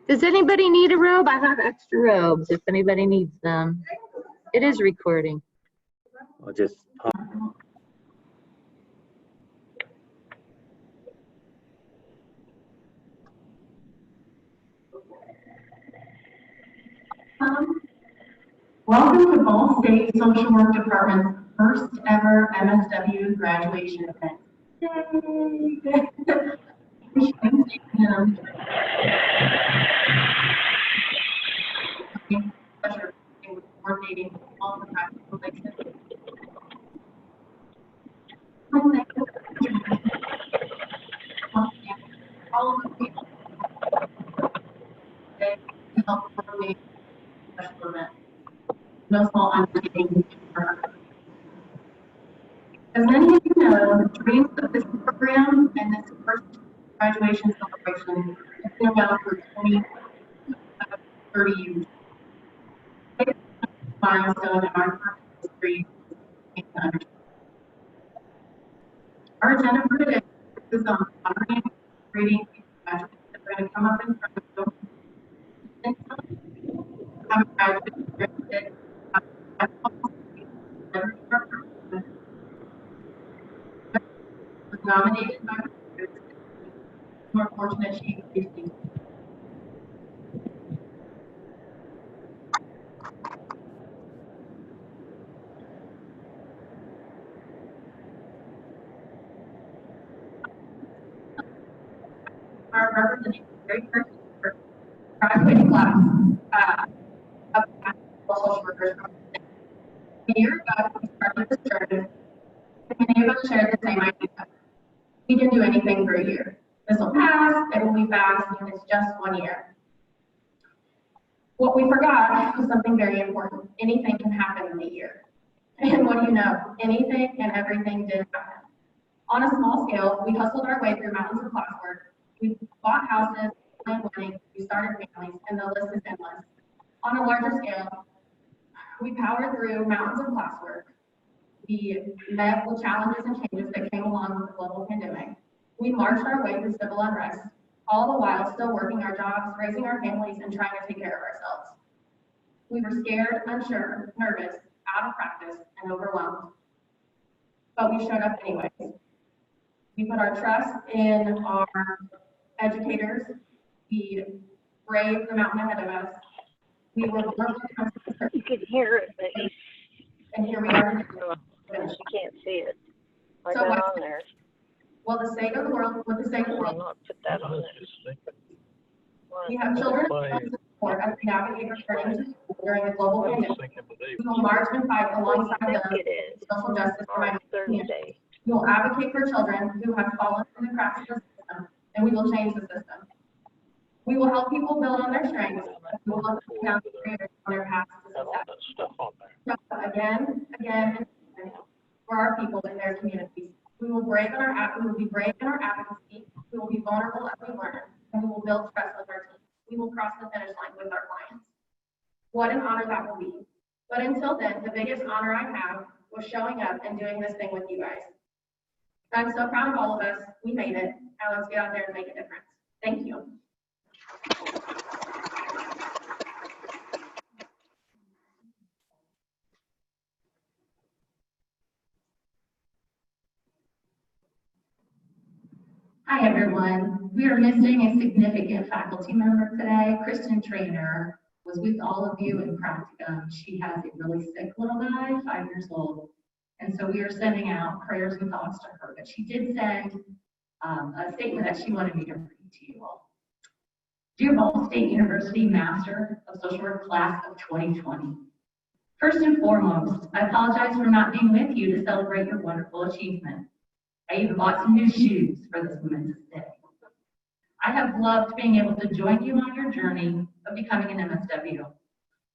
Does anybody need a robe? I have extra robes if anybody needs them. It is recording. I'll just Welcome to Ball State Social Work Department's first ever MSW graduation event. Yay! Pleasure coordinating all the practical places. All of the people to help coordinate the special event. No small undertaking. As many of you know, the dreams of this program and this first graduation celebration has been about for 20, 30 years. It's a milestone in our history. Our agenda for today is on honoring and celebrating graduates that are going to come up in front of you. Have a graduate was nominated by the more fortunate she received. Our representing the very first graduating class of social workers. A year ago, we started this journey, and many of us shared the same idea. We didn't do anything for a year. This will pass, it will be fast, and it's just 1 year. What we forgot was something very important. Anything can happen in a year. And what do you know? Anything and everything did happen. On a small scale, we hustled our way through mountains of classwork. We bought houses, planned weddings, we started families, and the list is endless. On a larger scale, we powered through mountains of classwork. We met the challenges and changes that came along with the global pandemic. We marched our way through civil unrest, all the while still working our jobs, raising our families, and trying to take care of ourselves. We were scared, unsure, nervous, out of practice, and overwhelmed. But we showed up anyways. We put our trust in our educators. We braved the mountain ahead of us. We were you could hear it, but and here we are. You can't see it. I So got on there. Well, the state of the world, with the state of the I'll world, not put that on there. we have children to support as we navigate returning to school during the global pandemic. We will march and fight alongside I think them it is social justice on providers. Thursday. We will advocate for children who have fallen through the cracks of the system, and we will change the system. We will help people build on their strengths. We will look down creators on their paths to success. Again, and for our people in their communities. We will be brave in our advocacy. We will be vulnerable as we learn, and we will build trust with our team. We will cross the finish line with our clients. What an honor that will be. But until then, the biggest honor I have was showing up and doing this thing with you guys. I'm so proud of all of us. We made it. Now let's get out there and make a difference. Thank you. Hi everyone. We are missing a significant faculty member today. Kristen Trainer was with all of you in practicum. She has a really sick little guy, 5 years old. And so we are sending out prayers and thoughts to her. But she did send a statement that she wanted me to read to you all. Dear Ball State University Master of Social Work Class of 2020. First and foremost, I apologize for not being with you to celebrate your wonderful achievement. I even bought some new shoes for this momentous day. I have loved being able to join you on your journey of becoming an MSW.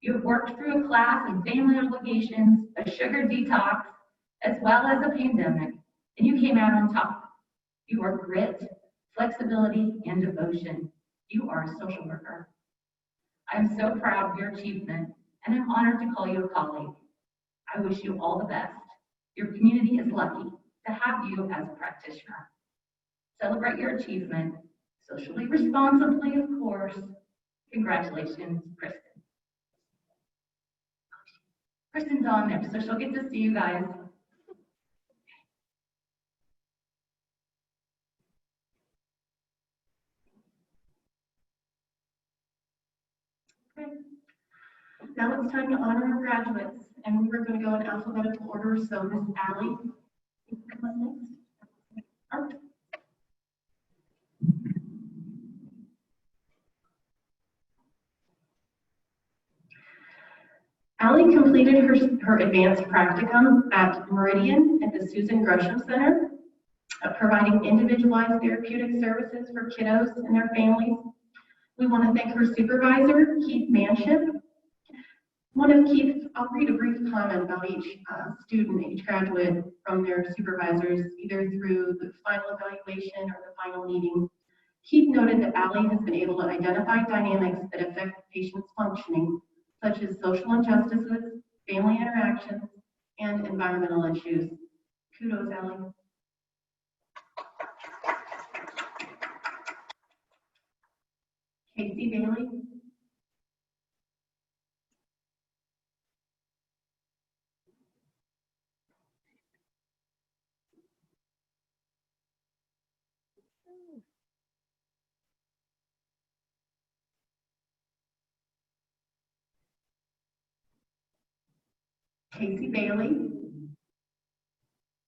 You have worked through a class and family obligations, a sugar detox, as well as a pandemic, and you came out on top. You are grit, flexibility, and devotion. You are a social worker. I am so proud of your achievement, and I'm honored to call you a colleague. I wish you all the best. Your community is lucky to have you as a practitioner. Celebrate your achievement, socially responsibly, of course, Congratulations, Kristen. Kristen's on there, so she'll get to see you guys. Okay. Now it's time to honor our graduates, and we were going to go in alphabetical order. So Miss Allie, you can come up next. Art. Allie completed her advanced practicum at Meridian at the Susan Gresham Center, providing individualized therapeutic services for kiddos and their families. We want to thank her supervisor, Keith Manship. I'll read a brief comment about each student, each graduate from their supervisors, either through the final evaluation or the final meeting. Keith noted that Allie has been able to identify dynamics that affect the patient's functioning, such as social injustices, family interactions, and environmental issues. Kudos, Allie. Casey Bailey. Casey Bailey.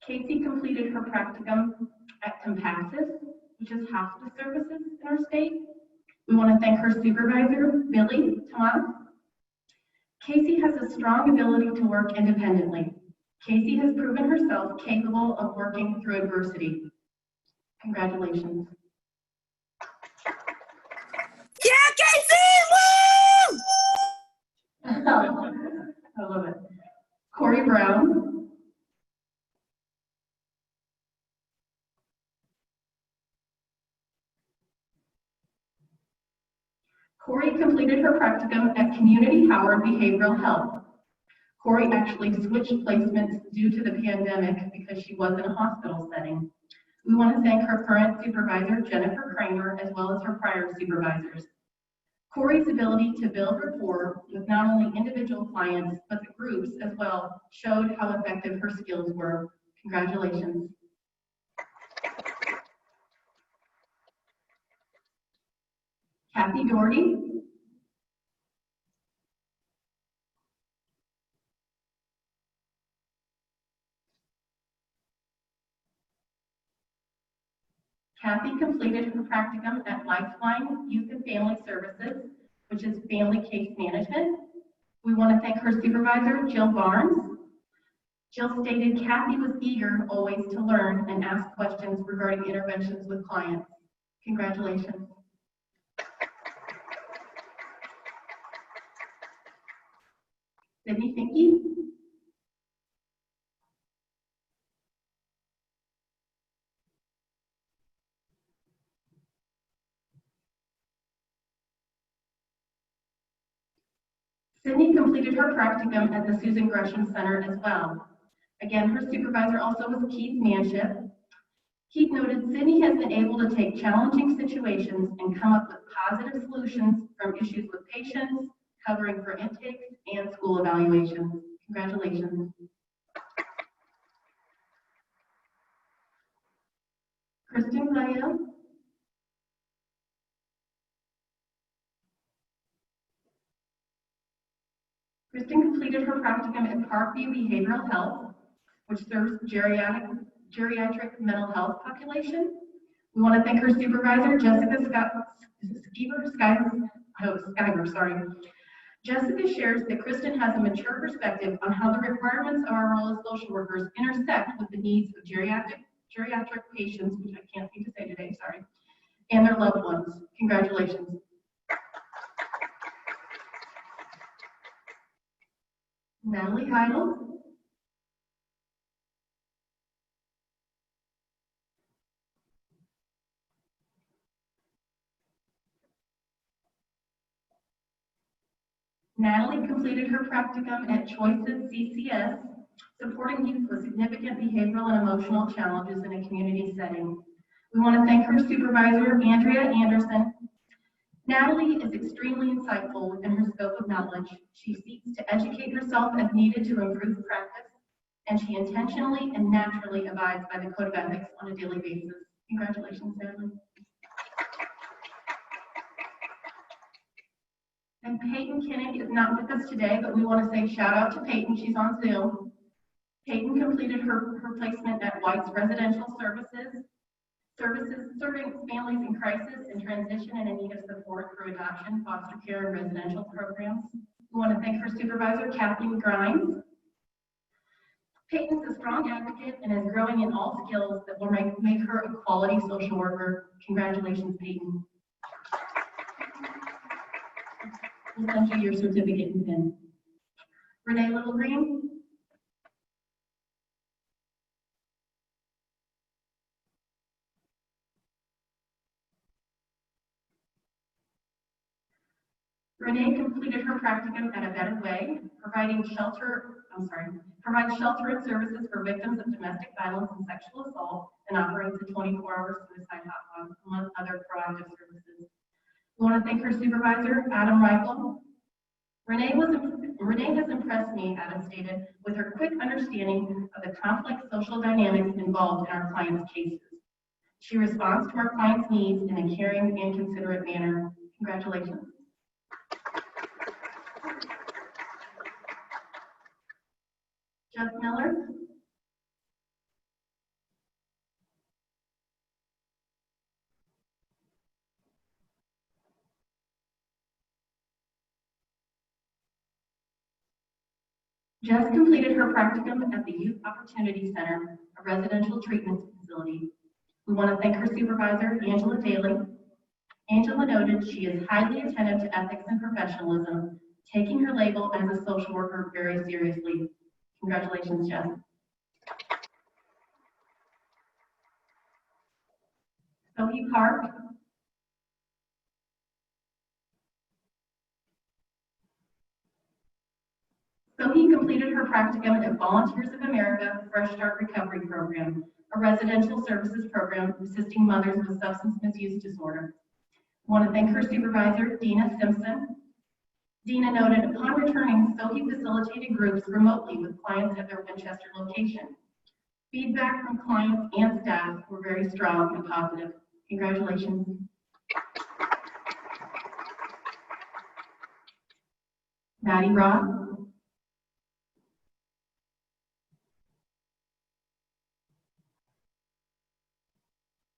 Casey completed her practicum at Compassus, which is hospice services in our state. We want to thank her supervisor, Billy Tomas. Casey has a strong ability to work independently. Casey has proven herself capable of working through adversity. Congratulations. Yeah, Casey! Woo! I love it. Corey Brown. Corey completed her practicum at Community Howard Behavioral Health. Corey actually switched placements due to the pandemic because she was in a hospital setting. We want to thank her current supervisor, Jennifer Kramer, as well as her prior supervisors. Corey's ability to build rapport with not only individual clients, but the groups as well, showed how effective her skills were. Congratulations. Kathy Doherty. Kathy completed her practicum at Lifeline Youth and Family Services, which is family case management. We want to thank her supervisor, Jill Barnes. Jill stated Kathy was eager always to learn and ask questions regarding interventions with clients. Congratulations. Sydney Finke. Sydney completed her practicum at the Susan Gresham Center as well. Again, her supervisor also was Keith Manship. Keith noted Sydney has been able to take challenging situations and come up with positive solutions from issues with patients, covering for intakes and school evaluations. Congratulations. Kristen Glayel. Kristen completed her practicum at Parkview Behavioral Health, which serves geriatric mental health population. We want to thank her supervisor, Jessica Skyver. Jessica shares that Kristen has a mature perspective on how the requirements of our role as social workers intersect with the needs of geriatric patients, which I can't seem to say today, sorry, and their loved ones. Congratulations. Natalie Heidel. Natalie completed her practicum at Choices CCS, supporting youth with significant behavioral and emotional challenges in a community setting. We want to thank her supervisor, Andrea Anderson. Natalie is extremely insightful within her scope of knowledge. She seeks to educate herself as needed to improve practice, and she intentionally and naturally abides by the code of ethics on a daily basis. Congratulations, Natalie. And Peyton Kinnick is not with us today, but we want to say shout out to Peyton. She's on Zoom. Peyton completed her placement at White's Residential Services serving families in crisis and transition and in need of support through adoption, foster care, and residential programs. We want to thank her supervisor, Kathleen Grimes. Peyton is a strong advocate and is growing in all skills that will make her a quality social worker. Congratulations, Peyton. We'll send you your certificate and pin. Renee Littlegreen. Renee completed her practicum at A Better Way, provides shelter and services for victims of domestic violence and sexual assault, and operates a 24-hour suicide hotline, among other proactive services. We want to thank her supervisor, Adam Reichel. Renee has impressed me, Adam stated, with her quick understanding of the complex social dynamics involved in our clients' cases. She responds to our clients' needs in a caring and considerate manner. Congratulations. Jeff Miller. Jess completed her practicum at the Youth Opportunity Center, a residential treatment facility. We want to thank her supervisor, Angela Daly. Angela noted she is highly attentive to ethics and professionalism, taking her label as a social worker very seriously. Congratulations, Jess. Sophie Park. Sophie completed her practicum at Volunteers of America Fresh Start Recovery Program, a residential services program assisting mothers with substance misuse disorder. I want to thank her supervisor, Dina Simpson. Dina noted, upon returning, Sophie facilitated groups remotely with clients at their Winchester location. Feedback from clients and staff were very strong and positive. Congratulations. Maddie Ross.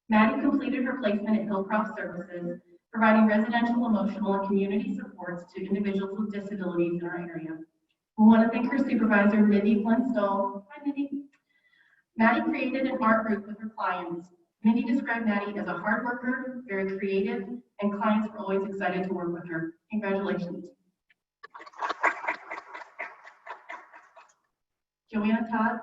Maddie completed her placement at Hillcroft Services, providing residential, emotional, and community supports to individuals with disabilities in our area. We want to thank her supervisor, Mindy Flintstall. Hi, Mindy. Maddie created an art group with her clients. Mindy described Maddie as a hard worker, very creative, and clients were always excited to work with her. Congratulations. Joanna Todd.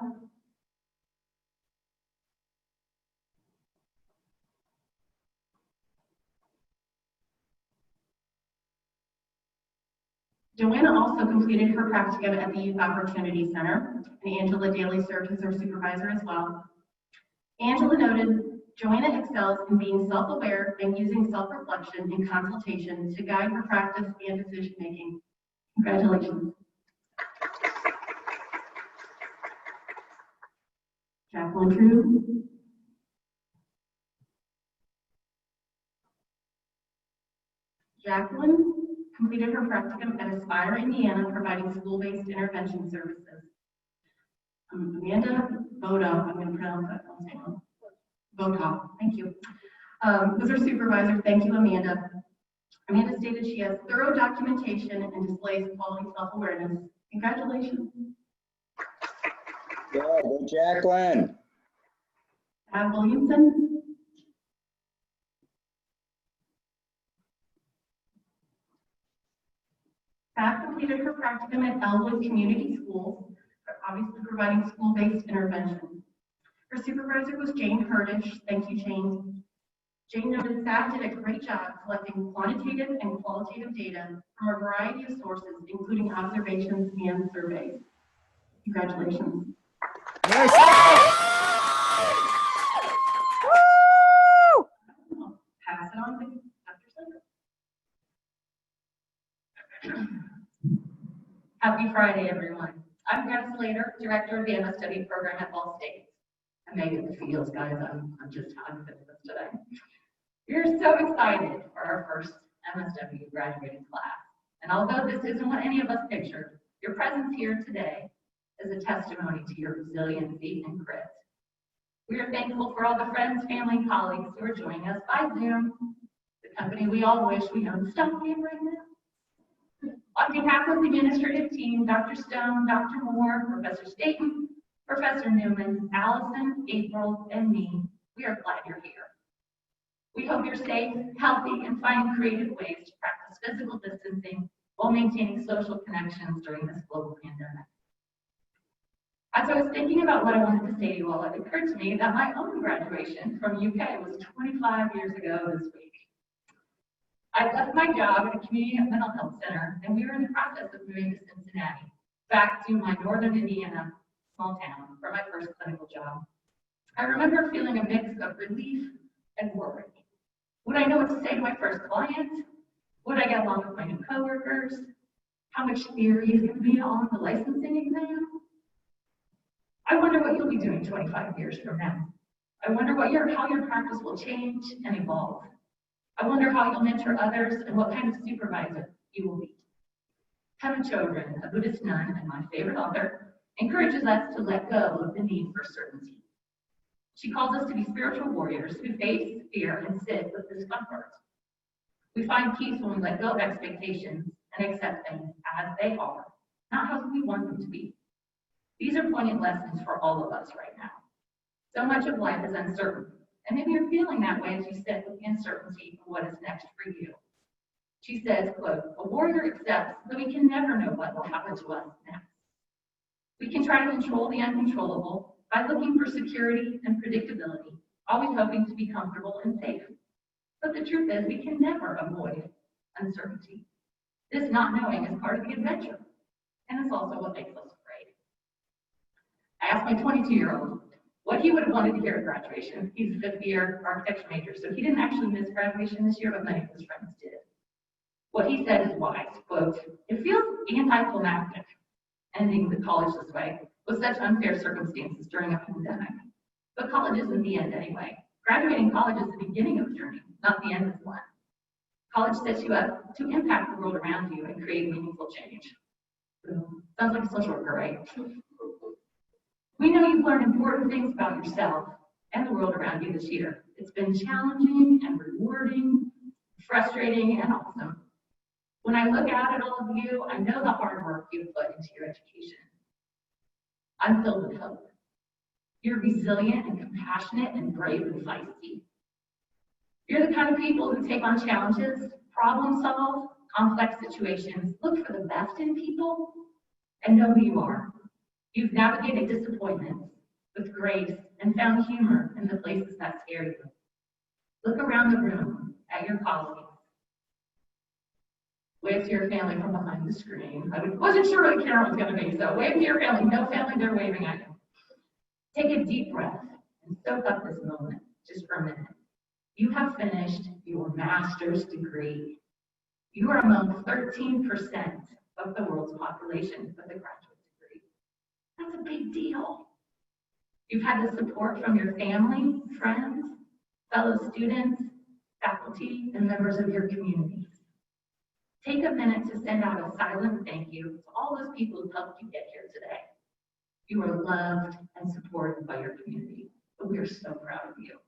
Joanna also completed her practicum at the Youth Opportunity Center, and Angela Daly served as her supervisor as well. Angela noted, Joanna excels in being self-aware and using self-reflection and consultation to guide her practice and decision-making. Congratulations. Jacqueline True. Jacqueline completed her practicum at Aspire, Indiana, providing school-based intervention services. Amanda Boda, I'm going to pronounce that wrong. Boda, thank you. Was her supervisor. Thank you, Amanda. Amanda stated she has thorough documentation and displays quality self-awareness. Congratulations. Yeah, go Jacqueline. Ab Williamson. Pat completed her practicum at Elwood Community Schools, obviously providing school-based intervention. Her supervisor was Jane Hurdish. Thank you, Jane. Jane noted staff did a great job collecting quantitative and qualitative data from a variety of sources, including observations and surveys. Congratulations. Nice. Pass it on to Dr. Slender. Happy Friday, everyone. I'm Kristen, Director of the MSW program at Ball State. I made it the fields, guys. I'm just having fun with this today. We're so excited for our first MSW graduating class. And although this isn't what any of us pictured, your presence here today is a testimony to your resiliency and grit. We are thankful for all the friends, family, and colleagues who are joining us by Zoom, the company we all wish we owned stock in right now. On behalf of the administrative team, Dr. Stone, Dr. Moore, Professor Staten, Professor Newman, Allison, April, and me, we are glad you're here. We hope you're safe, healthy, and find creative ways to practice physical distancing while maintaining social connections during this global pandemic. As I was thinking about what I wanted to say to you all, it occurred to me that my own graduation from UK was 25 years ago this week. I left my job at a community mental health center, and we were in the process of moving to Cincinnati, back to my northern Indiana small town for my first clinical job. I remember feeling a mix of relief and worry. Would I know what to say to my first client? Would I get along with my new coworkers? How much theory is going to be on the licensing exam? I wonder what you'll be doing 25 years from now. I wonder how your practice will change and evolve. I wonder how you'll mentor others and what kind of supervisor you will be. Pema Chodron, a Buddhist nun and my favorite author, encourages us to let go of the need for certainty. She calls us to be spiritual warriors who face fear and sit with discomfort. We find peace when we let go of expectations and accept things as they are, not how we want them to be. These are poignant lessons for all of us right now. So much of life is uncertain, and maybe you're feeling that way as you sit with the uncertainty of what is next for you. She says, quote, "A warrior accepts that we can never know what will happen to us next. We can try to control the uncontrollable by looking for security and predictability, always hoping to be comfortable and safe. But the truth is we can never avoid uncertainty. This not knowing is part of the adventure, and it's also what makes us afraid." I asked my 22-year-old what he would have wanted to hear at graduation. He's a fifth-year architecture major, so he didn't actually miss graduation this year, but many of his friends did. What he said is wise, quote, "It feels anticlimactic ending the college this way with such unfair circumstances during a pandemic. But college isn't the end anyway. Graduating college is the beginning of the journey, not the end of one. College sets you up to impact the world around you and create meaningful change." Sounds like a social worker, right? We know you've learned important things about yourself and the world around you this year. It's been challenging and rewarding, frustrating and awesome. When I look out at all of you, I know the hard work you've put into your education. I'm filled with hope. You're resilient and compassionate and brave and feisty. You're the kind of people who take on challenges, problem solve complex situations, look for the best in people, and know who you are. You've navigated disappointments with grace and found humor in the places that scare you. Look around the room at your colleagues. Wave to your family from behind the screen. I wasn't sure what the camera was going to be, so wave to your family. No family, they're waving at you. Take a deep breath and soak up this moment just for a minute. You have finished your master's degree. You are among 13% of the world's population with a graduate degree. That's a big deal. You've had the support from your family, friends, fellow students, faculty, and members of your communities. Take a minute to send out a silent thank you to all those people who helped you get here today. You are loved and supported by your community, but we are so proud of you.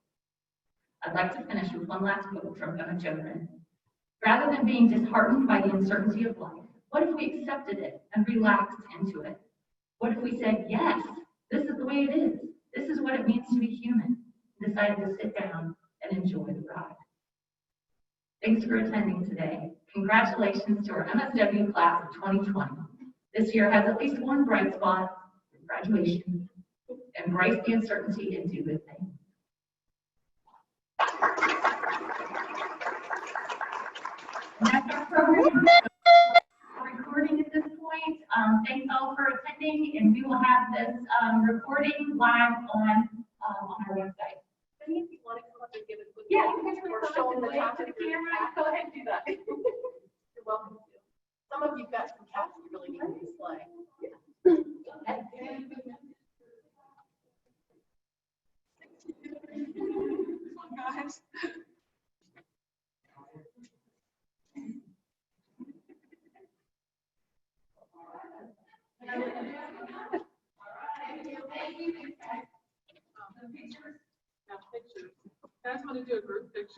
I'd like to finish with one last quote from Pema Chodron. Rather than being disheartened by the uncertainty of life, what if we accepted it and relaxed into it? What if we said, yes, this is the way it is. This is what it means to be human, and decided to sit down and enjoy the ride. Thanks for attending today. Congratulations to our MSW class of 2020. This year has at least one bright spot, graduation. Embrace the uncertainty and do good things. And that's our program. Recording at this point. Thanks all for attending, and we will have this recording live on our website. If you want to come up and give a quick Yeah, talk, you guys or want to show come them up the and top of wave the to the camera? camera, go ahead and do that. You're welcome to. Some of if you've got some cats you really need to display. Guys. Now pictures. Guys want to do a group picture?